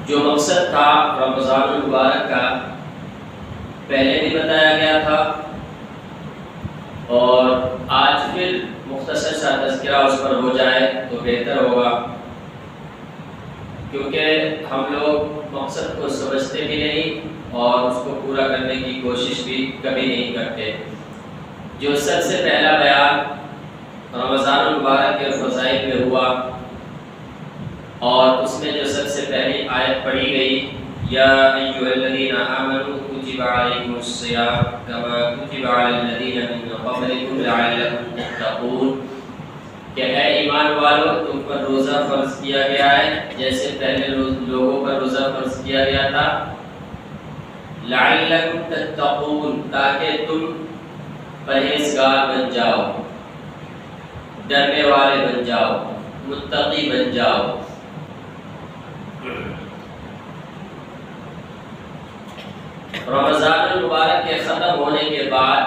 جو مقصد تھا رمضان المبارک کا پہلے بھی بتایا گیا تھا، اور آج پھر مختصر سا تذکرہ اس پر ہو جائے تو بہتر ہوگا، کیونکہ ہم لوگ مقصد کو سمجھتے بھی نہیں اور اس کو پورا کرنے کی کوشش بھی کبھی نہیں کرتے۔ جو سب سے پہلا بیان رمضان المبارک کے فضائل میں ہوا، اور اس میں جو سب سے پہلی آیت پڑھی گئی، یا ایھا الذین آمنوا کتب علیکم الصیام کما کتب علی الذین من قبلکم لعلکم تتقون، کہ اے ایمان والو تم پر روزہ فرض کیا گیا ہے جیسے پہلے لوگوں پر روزہ فرض کیا گیا تھا، لعلکم تتقون، تاکہ تم پرہیزگار بن جاؤ، ڈرنے والے بن جاؤ، متقی بن جاؤ۔ رمضان المبارک کے ختم ہونے کے بعد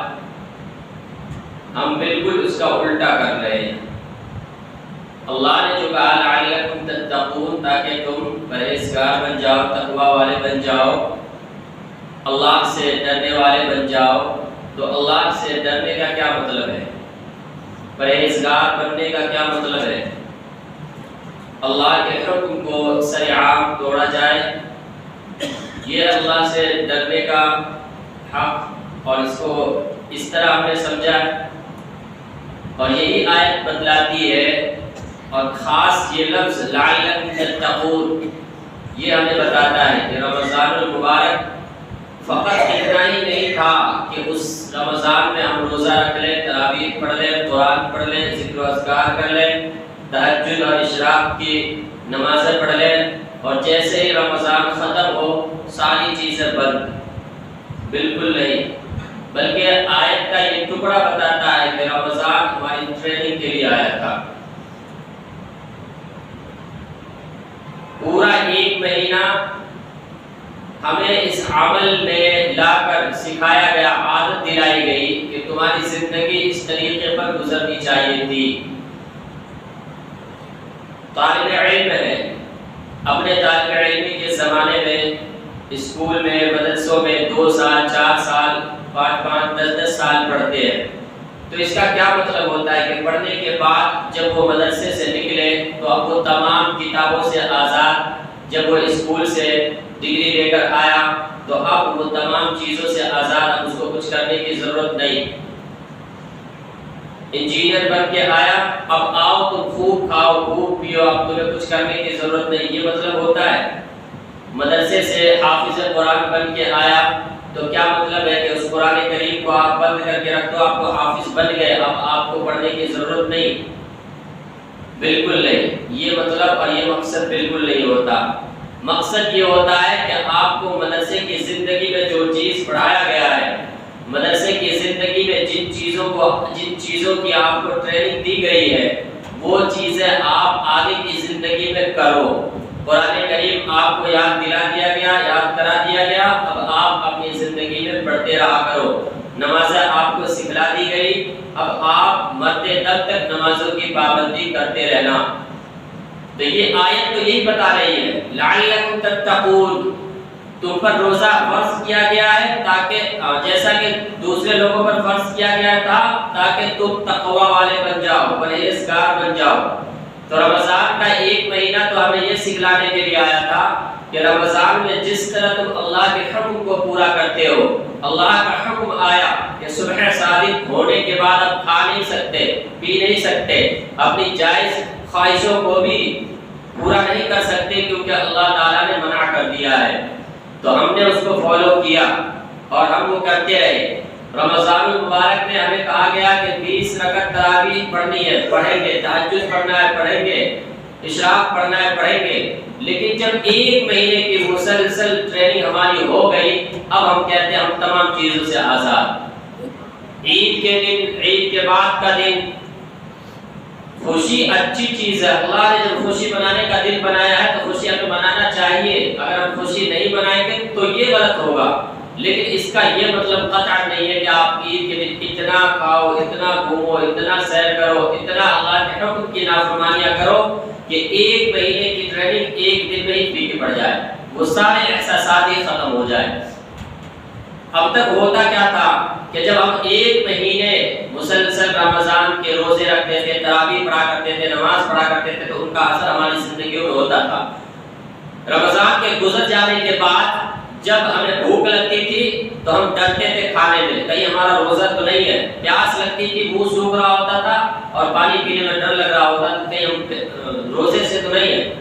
ہم بالکل اس کا الٹا کر رہے ہیں۔ اللہ نے جو کہا لعلکم تتقون، تاکہ تم پرہیزگار بن جاؤ، تقوی والے بن جاؤ، اللہ سے ڈرنے والے بن جاؤ، تو اللہ سے ڈرنے کا کیا مطلب ہے؟ پرہیزگار بننے کا کیا مطلب ہے؟ اللہ کے حکم کو سرعام توڑا جائے، یہ اللہ سے ڈرنے کا حق، اور اس کو اس طرح ہم نے سمجھا، اور یہی آیت بتلاتی ہے، اور خاص یہ لفظ لعلکم تتقون یہ ہمیں بتاتا ہے کہ رمضان المبارک فقط اتنا ہی نہیں تھا کہ اس رمضان میں ہم روزہ رکھ لیں، تراویح پڑھ لیں، قرآن پڑھ لیں، ذکر و اذکار کر لیں، تہجد اور اشراق کی نمازیں پڑھ لیں، اور جیسے ہی رمضان ختم ہو ساری چیزیں بند، بالکل نہیں، بلکہ آیت کا یہ ٹکڑا بتاتا ہے کہ رمضان ہماری ٹریننگ کے لیے آیا تھا۔ پورا ایک مہینہ ہمیں اس عمل میں لا کر سکھایا گیا، عادت دلائی گئی کہ تمہاری زندگی اس طریقے پر گزرنی چاہیے تھی۔ طالب علم ہے، اپنے طالب علمی کے زمانے میں اسکول میں، مدرسوں میں 2 سال 4 سال 5 10 سال پڑھتے ہیں، تو اس کا کیا مطلب ہوتا ہے کہ پڑھنے کے بعد جب وہ مدرسے سے نکلے تو اب وہ تمام کتابوں سے آزاد، جب وہ اسکول سے ڈگری لے کر آیا تو اب وہ تمام چیزوں سے آزاد، اب اس کو کچھ کرنے کی ضرورت نہیں۔ انجینئر بن کے آیا، اب آؤ تم خوب کھاؤ خوب پیو، اب تمہیں کچھ کرنے کی ضرورت نہیں، یہ مطلب ہوتا ہے۔ مدرسے سے حافظ قرآن بن کے آیا تو کیا مطلب ہے کہ اس قرآن کریم کو آپ بند کر کے رکھ دو، آپ کو حافظ بن گئے، اب آپ کو پڑھنے کی ضرورت نہیں؟ بالکل نہیں، یہ مطلب اور یہ مقصد بالکل نہیں ہوتا۔ مقصد یہ ہوتا ہے کہ آپ کو مدرسے کی زندگی میں جو چیز پڑھایا گیا ہے، مدرسے کی زندگی میں جن چیزوں کی آپ کو ٹریننگ دی گئی ہے، وہ چیزیں آپ آگے کی زندگی میں کرو۔ قرآن کریم آپ کو یاد دلا دیا گیا، یاد کرا دیا گیا، اب آپ اپنی زندگی میں پڑھتے رہا کرو۔ نمازیں آپ کو سکھلا دی گئی، اب آپ مرتے دم تک نمازوں کی پابندی کرتے رہنا۔ تو یہ آیت تو یہی بتا رہی ہے، لعلکم تتقون، تم پر روزہ فرض کیا گیا ہے تاکہ جیسا کہ دوسرے لوگوں پر فرض کیا گیا تھا، تاکہ تم تقوی والے بن جاؤ، پرہیزگار بن جاؤ۔ تو رمضان کا ایک مہینہ تو ہمیں یہ سکھلانے کے لیے آیا تھا کہ رمضان میں جس طرح تم اللہ کے حکم کو پورا کرتے ہو، اللہ کا حکم آیا کہ صبح صادق ہونے کے بعد اب کھا نہیں سکتے، پی نہیں سکتے، اپنی جائز خواہشوں کو بھی پورا نہیں کر سکتے کیونکہ اللہ تعالیٰ نے منع کر دیا ہے، تو ہم نے اس کو فالو کیا اور ہم وہ کرتے رہے۔ رمضان المبارک میں ہمیں کہا گیا کہ 20 رکعت تراویح پڑھنی ہے، پڑھیں گے، تہجد پڑھنا ہے پڑھیں گے، اشراق پڑھنا ہے پڑھیں گے، لیکن جب ایک مہینے کی مسلسل ٹریننگ ہماری ہو گئی، اب ہم کہتے ہیں ہم تمام چیزوں سے آزاد۔ عید کے دن، عید کے بعد کا دن، خوشی اچھی چیز ہے، اللہ نے جب خوشی منانے کا دن بنایا ہے تو خوشی ہمیں منانا چاہیے، اگر ہم خوشی نہیں منائیں گے تو یہ غلط ہوگا، لیکن اس کا یہ مطلب قطع نہیں ہے کہ آپ عید کے دن اتنا کھاؤ، اتنا گھومو، اتنا سیر کرو، اتنا اللہ کے حکم کی نافرمانیاں کرو کہ ایک مہینے کی ٹریننگ ایک دن میں ہی پھیکی پڑ جائے۔ وہ سارے احساسات ہی ختم ہو جائیں۔ اب تک ہوتا کیا تھا کہ جب ہم ایک مہینے مسلسل رمضان کے روزے رکھتے تھے، تراویح پڑھا کرتے تھے، نماز پڑھا کرتے تھے، تو ان کا اثر ہماری زندگیوں میں ہوتا تھا۔ رمضان کے گزر جانے کے بعد جب ہمیں بھوک لگتی تھی تو ہم ڈرتے تھے کھانے میں، کہیں ہمارا روزہ تو نہیں ہے۔ پیاس لگتی تھی، منہ سوکھ رہا ہوتا تھا اور پانی پینے میں ڈر لگ رہا ہوتا تھا، کہیں ہم روزے سے تو نہیں ہے۔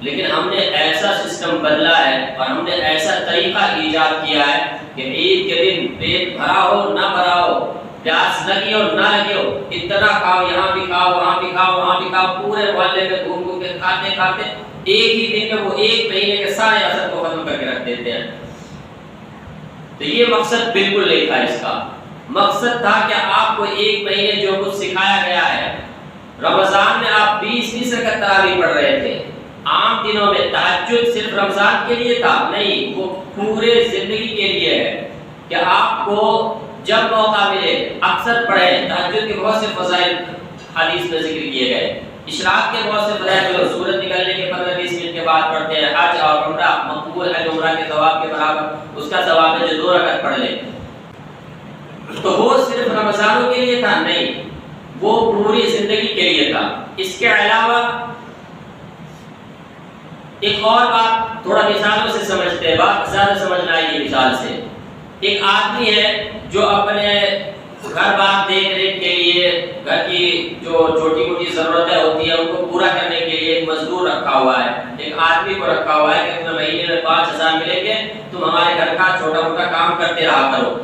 لیکن ہم نے ایسا سسٹم بدلا ہے اور ہم نے ایسا طریقہ ایجاد کیا ہے کہ عید کے دن پیٹ بھرا ہو نہ بھرا ہو، پیاس لگی ہو نہ لگی ہو، اتنا کھاؤ، یہاں بھی کھاؤ، وہاں بھی کھاؤ، وہاں بھی کھاؤ، پورے محلے میں گھوم گھوم کے کھاتے کھاتے ایک ہی دن میں وہ ایک مہینے کے سارے اثر کو ختم کر کے رکھ دیتے ہیں۔ تو یہ مقصد بالکل نہیں تھا اس کا۔ مقصد تھا کہ آپ کو ایک مہینے جو کچھ سکھایا گیا ہے، رمضان میں آپ 20 رکعت تراویح پڑھ رہے تھے، عام دنوں میں تہجد صرف رمضان کے لیے تھا نہیں، وہ پورے زندگی کے لیے ہے کہ آپ کو جب موقع ملے اکثر پڑھیں۔ تہجد کے بہت سے فضائل حدیث میں ذکر کیے گئے، اشراق کے بہت سے فضائل جو سورج نکلنے کے 15-20 منٹ کے بعد پڑھتے ہیں، حج اور عمرہ مقبول ہے، عمرہ کے ثواب کے برابر اس کا ثواب ہے جو 2 رکعت پڑھ لے۔ تو وہ صرف رمضانوں کے لیے تھا نہیں، وہ پوری زندگی کے لیے تھا۔ اس کے علاوہ ایک اور بات تھوڑا مثالوں سے سمجھتے ہیں، بات زیادہ سمجھنا ہے یہ مثال سے۔ ایک آدمی ہے جو اپنے گھر بار دیکھ ریکھ کے لیے، گھر کی جو چھوٹی موٹی ضرورتیں ہوتی ہیں ان کو پورا کرنے کے لیے ایک مزدور رکھا ہوا ہے، ایک آدمی کو رکھا ہوا ہے کہ تمہیں مہینے میں 5,000 ملیں گے، تم ہمارے گھر کا چھوٹا موٹا کام کرتے رہا کرو۔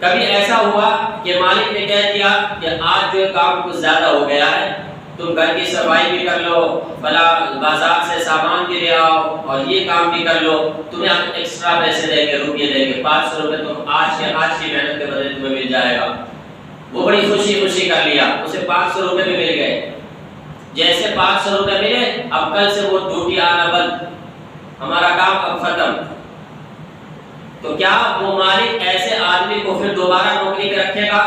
کبھی ایسا ہوا کہ مالک نے کہہ دیا کہ آج جو کام کچھ زیادہ ہو گیا ہے، تم گھر کی صفائی بھی کر لو، بلا بازار سے سامان بھی لے آؤ اور یہ کام بھی کر لو، تمہیں ہم ایکسٹرا پیسے دیں گے، روپیے دیں گے، 500 روپے تم آج کی محنت کے بدلے تمہیں مل جائے گا۔ وہ بڑی خوشی کر لیا، اسے 500 روپے بھی مل گئے۔ جیسے 500 روپے ملے، اب کل سے وہ ڈیوٹی آنا بند، ہمارا کام اب ختم۔ تو کیا وہ مالک ایسے آدمی کو پھر دوبارہ نوکری پہ رکھے گا؟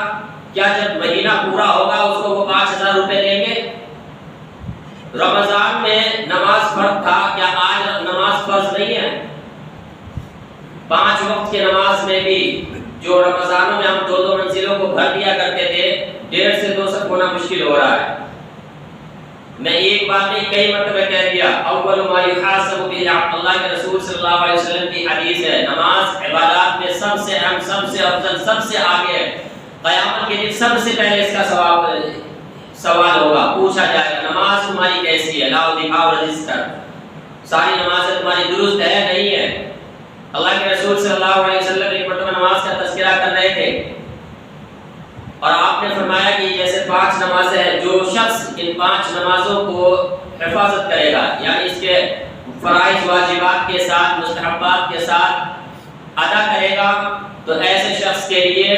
کیا جب مہینہ پورا ہوگا اس کو وہ 5,000 روپے دیں گے؟ رمضان میں نماز فرض تھا، کیا آج نماز فرض نہیں ہے؟ 5 وقت کی نماز میں بھی جو رمضانوں میں ہم 2 منزلوں کو بھر دیا کرتے تھے، 1.5 سے 2 سب ہونا مشکل ہو رہا ہے۔ میں ایک بات نہیں کئی مرتبہ کہہ دیا، اول ما یحاسب به اللہ کے رسول صلی اللہ علیہ وسلم کی حدیث ہے، نماز عبادات میں سب سے اہم، سب سے افضل، سب سے آگے ہے۔ قیامت کے دن سب سے پہلے اس کا سوال ہوگا، پوچھا جائے گا نماز تمہاری کیسی ہے، لاؤ دکھاؤ رجسٹر، ساری نمازیں تمہاری درست ہے نہیں ہے۔ اللہ کے رسول صلی اللہ علیہ وسلم ایک مرتبہ نماز کا تذکرہ کر رہے تھے اور آپ نے فرمایا کہ جیسے 5 نمازیں ہیں، جو شخص ان 5 نمازوں کو حفاظت کرے گا، یعنی اس کے فرائض واجبات کے ساتھ، مستحبات کے ساتھ ادا کرے گا، تو ایسے شخص کے لیے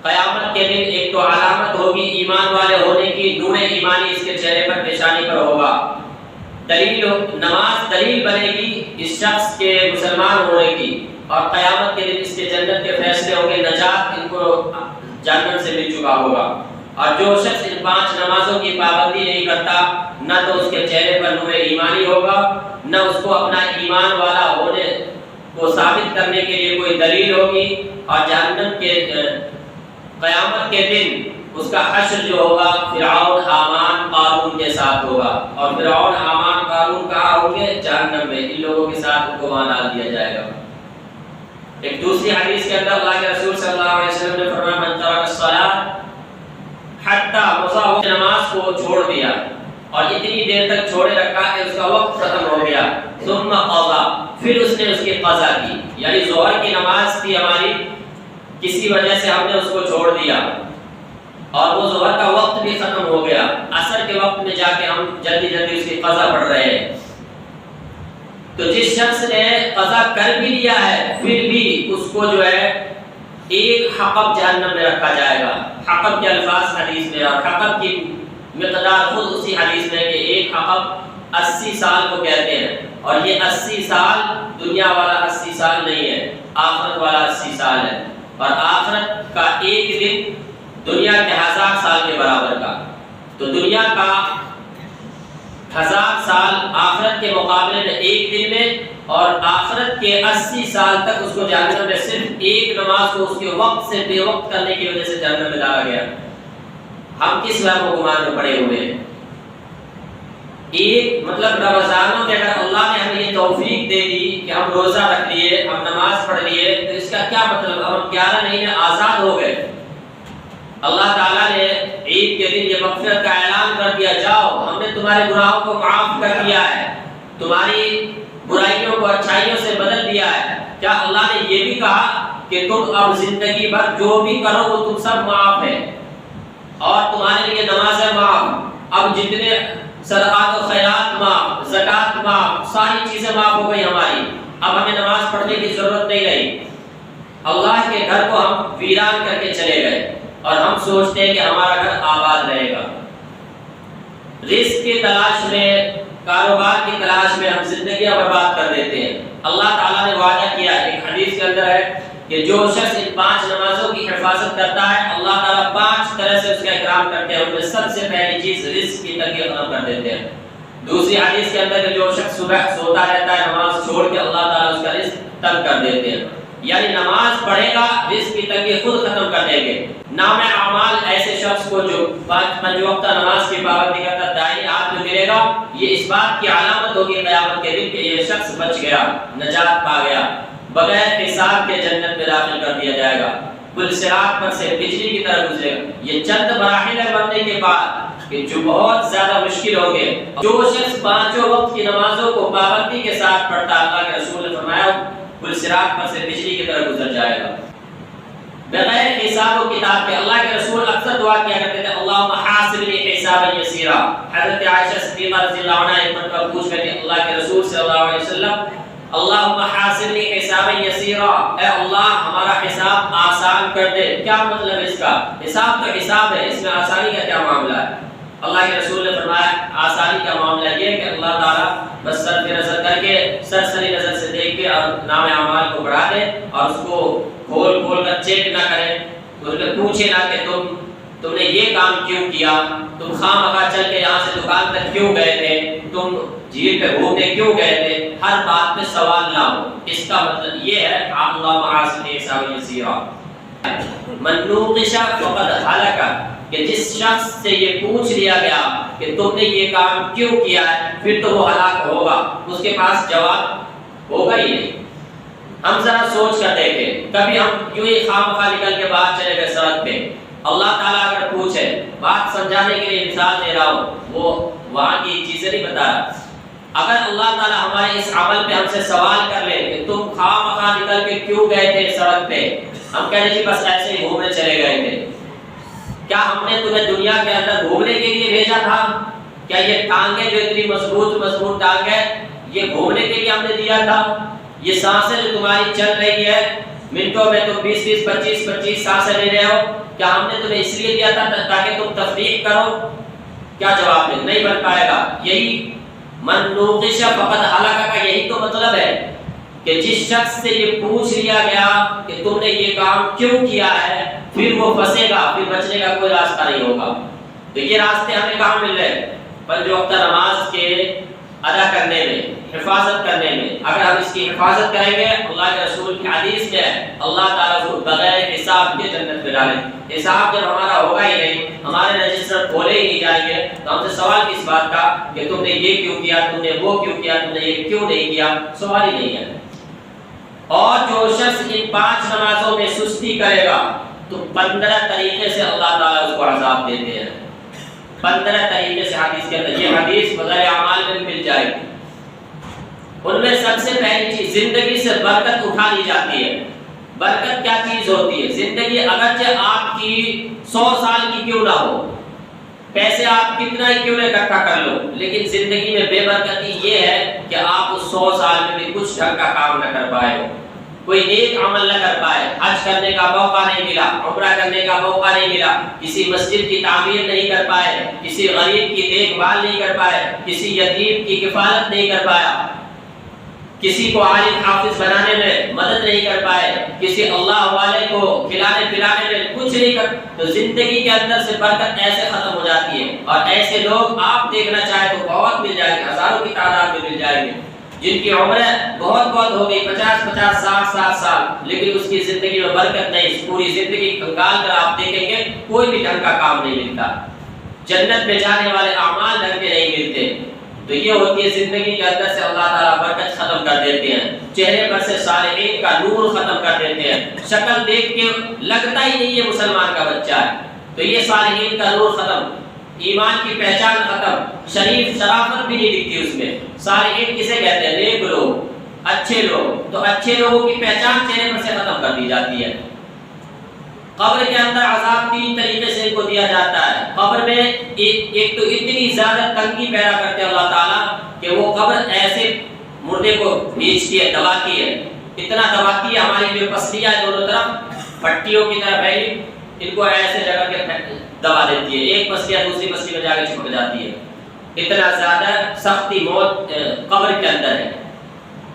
قیامت کے دن ایک تو علامت ہوگی ایمان والے ہونے کی، نور ایمانی اس کے چہرے پر، پیشانی پر ہوگا۔ نماز دلیل بنے گی اس شخص کے مسلمان ہونے کی، اور قیامت کے دن اس کے جنت کے فیصلے ہوں گے، نجات ان کو جہنم سے مل چکا ہوگا۔ اور جو شخص ان 5 نمازوں کی پابندی نہیں کرتا، نہ تو اس کے چہرے پر نور ایمانی ہوگا، نہ اس کو اپنا ایمان والا ہونے کو ثابت کرنے کے لیے کوئی دلیل ہوگی، اور جہنم کے قیامت کے دن اس کا حشر جو ہوگا فرعون، حامان، قارون کے ساتھ ہوگا، اور فرعون، حامان، قارون کہاں ہوں گے؟ جہنم میں، ان لوگوں کے ساتھ ان کو وہاں ڈال دیا جائے گا۔ ایک دوسری حدیث کے اندر اللہ کے رسول صلی اللہ علیہ وسلم نے فرمایا من ترک الصلاۃ حتی مضى، نماز کو چھوڑ دیا اور اتنی دیر تک چھوڑے رکھا کہ اس کا وقت ختم ہو گیا، ثم قضا، پھر اس نے اس کی قضا کی، یعنی ظہر کی نماز تھی ہماری، کسی وجہ سے ہم نے اس کو چھوڑ دیا اور وہ ظہر کا وقت بھی ختم ہو گیا، عصر کے وقت میں جا کے ہم جلدی اس کی قضا پڑھ رہے ہیں۔ تو جس شخص نے قضا کر بھی لیا ہے پھر بھی اس کو جو ہے ایک حقب جہنم میں رکھا جائے گا۔ حقب کے الفاظ حدیث میں، اور حقب کی مقدار خود اسی حدیث میں کہ ایک حقب 80 سال کو کہتے ہیں، اور یہ 80 سال دنیا والا 80 سال نہیں ہے، آخرت والا 80 سال ہے، اور آخرت کا ایک دن دنیا کے 1000 سال کے برابر کا۔ تو دنیا کا 1000 سال آخرت کے مقابلے میں ایک دن میں، اور آخرت کے 80 سال تک اس کو جہنم میں صرف ایک نماز کو اس کے وقت سے بے وقت کرنے کی وجہ سے جہنم میں ڈالا گیا۔ ہم کس وہم و گمان میں پڑے ہوئے ہیں؟ ایک مطلب رمضانوں میں اگر اللہ نے ہمیں یہ توفیق دے دی کہ ہم روزہ رکھ لیے، ہم نماز پڑھ لیے، تو اس کا کیا مطلب؟ ہم 11 مہینے آزاد ہو گئے۔ اللہ تعالیٰ نے عید کے دن یہ مغفرت کا اعلان کر دیا، جاؤ ہم نے تمہارے گناہوں کو معاف کر دیا ہے، تمہاری برائیوں کو اچھائیوں سے بدل دیا ہے۔ کیا اللہ نے یہ بھی کہا کہ تم اب زندگی بھر جو بھی کرو وہ تم سب معاف ہے، اور تمہارے لیے نمازیں معاف، اب جتنے صدقات و خیرات معاف، زکوٰۃ معاف، ساری چیزیں معاف ہو گئی ہماری، اب ہمیں نماز پڑھنے کی ضرورت نہیں رہی۔ اللہ کے گھر کو ہم ویران کر کے چلے گئے اور ہم سوچتے ہیں کہ ہمارا گھر آباد رہے گا۔ رزق کی تلاش میں، کاروبار کی تلاش میں ہم زندگیاں برباد کر دیتے ہیں۔ اللہ تعالیٰ نے وعدہ کیا ہے، ایک حدیث کے اندر ہے کہ جو شخص ان 5 نمازوں کی حفاظت کرتا ہے، اللہ تعالیٰ 5 طرح سے اس کا اکرام کرتے ہیں۔ ان میں سب سے پہلی چیز رزق کی تنگی ختم کر دیتے ہیں۔ دوسری حدیث کے اندر کہ جو شخص صبح سوتا رہتا ہے نماز چھوڑ کے، اللہ تعالیٰ اس کا رزق تنگ کر دیتے ہیں۔ یعنی نماز پڑھے گا، رزق کی تنگی خود ختم کر دیں گے۔ نام اعمال ایسے شخص کو جو 5 وقتہ نماز کی پابندی کرتا دائیں ہاتھ میں ملے گا، یہ اس بات کی علامت ہوگی قیامت کے دن کہ یہ شخص بچ گیا، نجات پا گیا، بغیر حساب کے جنت میں داخل کر دیا جائے گا، پل صراط پر سے بجلی کی طرح گزرے گا۔ یہ چند مراحل ہے بننے کے بعد کہ جو بہت زیادہ مشکل ہوں گے۔ جو شخص 5 وقت کی نمازوں کو پابندی کے ساتھ پڑھتا، اللہ کے رسول نے فرمایا پل صراط پر سے بجلی کی طرح گزر جائے گا بغیر حساب و کتاب کے۔ اللہ کے رسول اکثر دعا کیا کرتے تھے، اللہم حاسبنی حسابا یسیرا۔ حضرت عائشہ صدیقہ رضی اللہ عنہا ایک مرتبہ پوچھ رہے تھے اللہ کے رسول صلی اللہ علیہ وسلم، اللہم حاسبنی حسابا یسیرا، اے اللہ ہمارا حساب آسان کر دے۔ کیا مطلب ہے اس کا؟ حساب تو حساب ہے، اس میں آسانی کا کیا معاملہ ہے؟ اللہ کے رسول نے فرمایا آسانی کا معاملہ یہ کہ اللہ تعالیٰ بس سر پہ نظر کر کے، سرسری نظر سے دیکھ کے اور نام اعمال کو بڑھا دے، اور اس کو کھول کھول کر چیک نہ کرے، اس نے پوچھے نہ کہ تم نے یہ کام کیوں کیا، تم خواہ چل کے یہاں سے دکان تک کیوں گئے تھے، تم جھیل پہ گھومنے کیوں گئے تھے، ہر بات میں سوال نہ ہو۔ اس کا مطلب یہ ہے اللہ حاسبنی حسابا یسیرا۔ من نوقش فقد ہلک، کہ جس شخص سے یہ پوچھ لیا گیا کہ تم نے یہ کام کیوں کیا ہے، پھر تو وہ ہلاک ہوگا، اس کے پاس جواب ہوگا ہی نہیں۔ ہم ذرا سوچ کر دیکھیں، کبھی ہم یوں ہی خواہ نکل کے باہر چلے گئے سڑک پہ، اللہ تعالیٰ اگر پوچھے، بات سمجھانے کے لیے مثال دے رہا ہوں، وہ وہاں کی چیزیں نہیں بتا رہا، اگر اللہ تعالیٰ ہمارے اس عمل پہ ہم سے سوال کر لے کہ تم خواہ نکل کے کیوں گئے تھے سڑک پہ، ہم کہہ رہے جی بس ایسے ہی گھومنے چلے گئے تھے۔ کیا ہم نے تمہیں دنیا کے اندر گھومنے کے لیے بھیجا تھا؟ کیا یہ ٹانگیں جو اتنی مضبوط ٹانگ ہے، یہ گھومنے کے لیے ہم نے دیا تھا؟ یہ سانسیں جو تمہاری چل رہی ہے منٹوں میں، تم 20 25 سانسیں لے رہے ہو، کیا ہم نے تمہیں اس لیے دیا تھا تاکہ تم تفریح کرو؟ کیا جواب دے؟ نہیں بن پائے گا۔ یہی من نوقش فقد ہلک کا یہی تو مطلب ہے کہ جس شخص سے یہ پوچھ لیا گیا کہ تم نے یہ کام کیوں کیا ہے، پھر وہ پھنسے گا، پھر بچنے کا کوئی راستہ نہیں ہوگا۔ تو یہ راستے ہمیں کہاں مل رہے ہیں؟ 5 وقت نماز کے ادا کرنے میں، حفاظت کرنے میں۔ اگر ہم اس کی حفاظت کریں گے، اللہ کے رسول کی حدیث میں اللہ تعالیٰ کو بغیر حساب کے جنت میں ڈالیں۔ حساب جب ہمارا ہوگا ہی نہیں، ہمارے رجسٹر کھولے ہی نہیں جائیں گے، تو ہم سے سوال کس بات کا کہ تم نے یہ کیوں کیا، تم نے وہ کیوں کیا، تم نے یہ کیوں نہیں کیا؟ سوال ہی نہیں ہے۔ اور جو شخص ان 5 نمازوں میں سستی کرے گا تو 15 طریقے سے اللہ تعالیٰ اس کو عذاب دیتے ہیں۔ 15 طریقے سے حدیث کے اندر، یہ حدیث فضائل اعمال میں مل جائے گی۔ ان میں سب سے پہلی چیز، زندگی سے برکت اٹھا لی جاتی ہے۔ برکت کیا چیز ہوتی ہے؟ زندگی اگرچہ آپ کی 100 سال کی کیوں نہ ہو، پیسے آپ کتنا ہی کیوں نہ اکٹھا کر لو، لیکن زندگی میں بے برکتی یہ ہے کہ آپ اس 100 سال میں بھی کچھ ڈھنگ کا کام نہ کر پائے، کوئی نیک عمل نہ کر پائے، حج کرنے کا موقع نہیں ملا، عمرہ کرنے کا موقع نہیں ملا، کسی مسجد کی تعمیر نہیں کر پائے، کسی غریب کی دیکھ بھال نہیں کر پائے، کسی یتیم کی کفالت نہیں کر پایا۔ کسی کو عالم حافظ بنانے میں مدد نہیں کر پائے، کسی اللہ والے کو کھلانے پلانے میں کچھ نہیں کر، تو زندگی کے اندر سے برکت ایسے ختم ہو جاتی ہے۔ اور ایسے لوگ آپ دیکھنا چاہیں تو بہت مل جائیں گے، ہزاروں کی تعداد میں مل جائیں گے، جن کی عمریں بہت ہو گئی، 50 60 سال، لیکن اس کی زندگی میں برکت نہیں، پوری زندگی کنگال کر آپ دیکھیں گے کوئی بھی ڈھنگ کا کام نہیں ملتا، جنت میں جانے والے اعمال ڈھنگ کے نہیں ملتے۔ تو یہ ہوتی ہے زندگی کے اندر سے اللہ تعالیٰ برکت ختم کر دیتے ہیں، چہرے پر سے صالحین کا نور ختم کر دیتے ہیں، شکل دیکھ کے لگتا ہی نہیں یہ مسلمان کا بچہ ہے، تو یہ صالحین کا نور ختم، ایمان کی پہچان ختم، شریف شرافت بھی نہیں دکھتی اس میں۔ صالحین کسے کہتے ہیں؟ نیک لوگ، اچھے لوگ، تو اچھے لوگوں کی پہچان چہرے پر سے ختم کر دی جاتی ہے۔ قبر کے اندر عذاب 3 طریقے سے ان کو دیا جاتا ہے۔ قبر میں ایک تو اتنی زیادہ تنگی پیدا کرتے ہیں اللہ تعالیٰ کہ وہ قبر ایسے مردے کو کھینچتی ہے، دباتی ہے، اتنا دباتی ہے ہماری جو پسلیاں دونوں طرف پٹیوں کی طرح پھیلی، ان کو ایسے جگہ کے دبا دیتی ہے، ایک پسلیاں دوسری پسلی میں جا کے چھپک جاتی ہے، اتنا زیادہ سختی موت قبر کے اندر ہے۔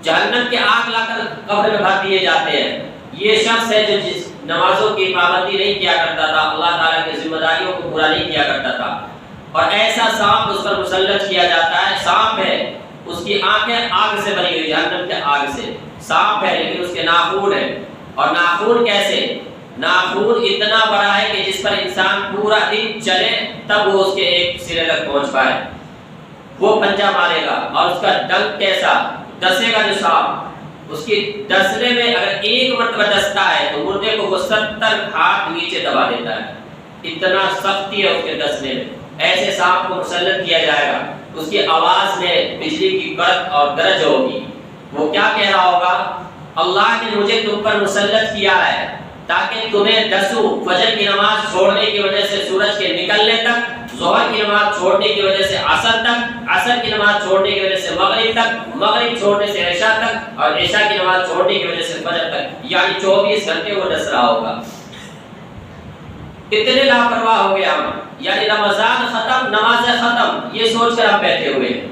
جہنم کی آگ لا کر قبر میں بھر دیے جاتے ہیں۔ یہ شخص ہے جو جس نمازوں کی پابندی نہیں کیا کرتا تھا، اللہ تعالیٰ کی ذمہ داریوں کو پورا نہیں کیا کرتا تھا، اور ایسا سانپ اس پر مسلط کیا جاتا ہے، سانپ ہے، اس کی آنکھیں آگ سے بنی ہوئی، جہنم کے آگ سے، سانپ ہے لیکن اس کے ناخون ہے، اور ناخون کیسے؟ ناخون اتنا بڑا ہے کہ جس پر انسان پورا دن چلے تب وہ اس کے ایک سرے تک پہنچ پائے، وہ پنجہ مارے گا، اور اس کا ڈنک کیسا ڈسے گا، جو سانپ اس کی ڈسنے میں اگر ایک مرتبہ ڈستا ہے تو مردے کو وہ 70 ہاتھ نیچے دبا دیتا ہے، اتنا سختی ہے اس کے ڈسنے میں۔ ایسے سانپ کو مسلط کیا جائے گا، اس کی آواز میں بجلی کی کڑک اور گرج ہوگی، وہ کیا کہہ رہا ہوگا؟ اللہ نے مجھے تم پر مسلط کیا ہے تاکہ تمہیں ڈسوں، فجر کی نماز چھوڑنے کی وجہ سے سورج کے نکلنے تک، ظہر کی نماز چھوڑنے کی وجہ سے عصر تک، عصر کی نماز چھوڑنے کی وجہ سے مغرب تک، مغرب چھوڑنے سے عشاء تک، اور عشاء کی نماز چھوڑنے کی وجہ سے فجر تک، یعنی 24 گھنٹے وہ ڈس رہا ہوگا۔ اتنے لاپرواہ ہو گئے ہم، یعنی رمضان ختم، نمازیں ختم، یہ سوچ کر ہم بیٹھے ہوئے ہیں۔